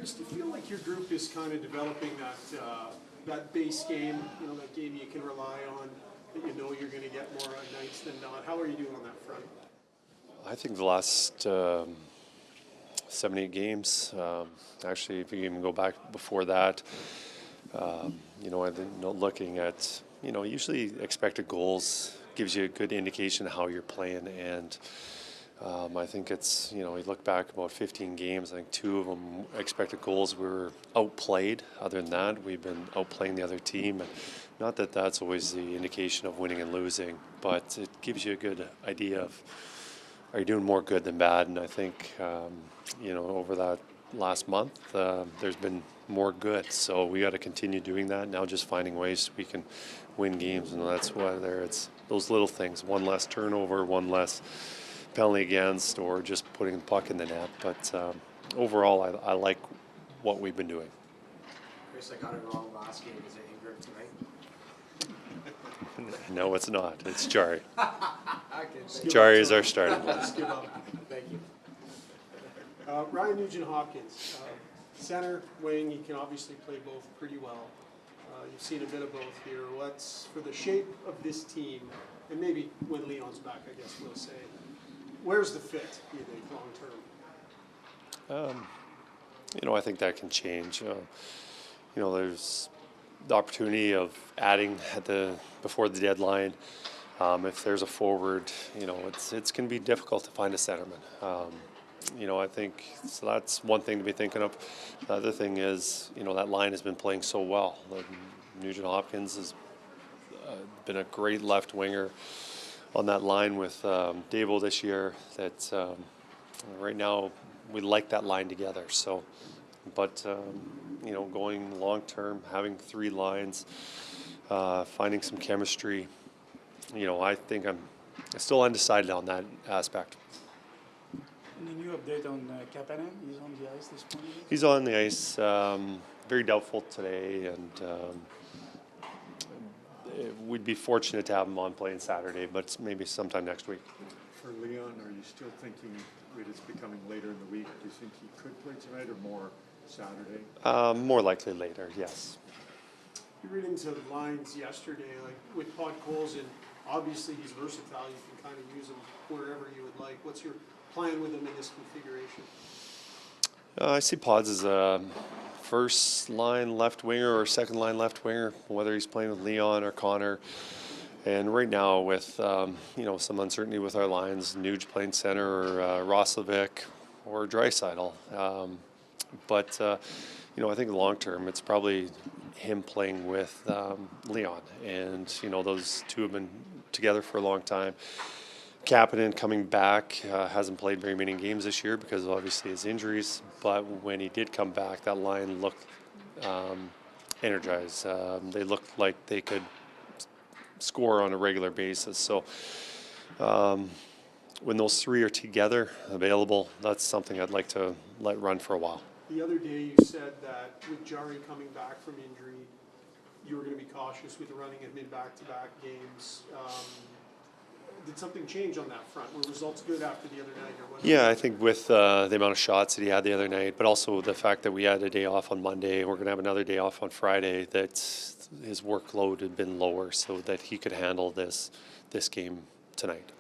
Kris, do you feel like your group is kind of developing that base game, that game you can rely on, that you know you're going to get more nights than not? How are you doing on that front? I think the last 7, 8 games, actually, if you even go back before that, I think looking at, usually expected goals gives you a good indication of how you're playing. And I think it's, you look back about 15 games, I think 2 of them expected goals we were outplayed. Other than that, we've been outplaying the other team. And not that that's always the indication of winning and losing, but it gives you a good idea of, are you doing more good than bad? And I think, over that last month, there's been more good. So we got to continue doing that. Now just finding ways we can win games. And that's whether it's those little things, one less turnover, one less penalty against, or just putting the puck in the net. But overall, I like what we've been doing. Kris, I got it wrong last game. Is it Ingram tonight? No, it's not. It's Jari. Okay, Jari is our starting goalie. Let's give up. Thank you. Ryan Nugent-Hopkins, center, wing, he can obviously play both pretty well. You've seen a bit of both here. What's for the shape of this team, and maybe when Leon's back, I guess we'll say, where's the fit, do you think, long term? I think that can change. There's the opportunity of adding before the deadline. If there's a forward, it's going to be difficult to find a centerman. I think so. That's one thing to be thinking of. The other thing is, that line has been playing so well. Nugent Hopkins has been a great left winger on that line with Davo this year. That right now we like that line together. So, but going long term, having 3 lines, finding some chemistry. I think I'm still undecided on that aspect. Any new update on Kapanen? He's on the ice this morning? He's on the ice. Very doubtful today, and we'd be fortunate to have him on playing Saturday, but maybe sometime next week. For Leon, are you still thinking it is becoming later in the week? Do you think he could play tonight or more Saturday? More likely later, yes. You read into the lines yesterday, like with Podkolzin, obviously he's versatile. You can kind of use him wherever you would like. What's your plan with him in this configuration? I see Pods as a first line left winger or second line left winger, whether he's playing with Leon or Connor. And right now, with some uncertainty with our lines, Nuge playing center or Roslovic or Draisaitl. But I think long term, it's probably him playing with Leon, and those two have been together for a long time. Kapanen coming back hasn't played very many games this year because of obviously his injuries, but when he did come back, that line looked energized. They looked like they could score on a regular basis. So when those 3 are together, available, that's something I'd like to let run for a while. The other day you said that with Jari coming back from injury, you were going to be cautious with running him in back-to-back games. Did something change on that front? Were results good after the other night? Or what? Yeah, I think with the amount of shots that he had the other night, but also the fact that we had a day off on Monday, we're going to have another day off on Friday, that his workload had been lower so that he could handle this game tonight.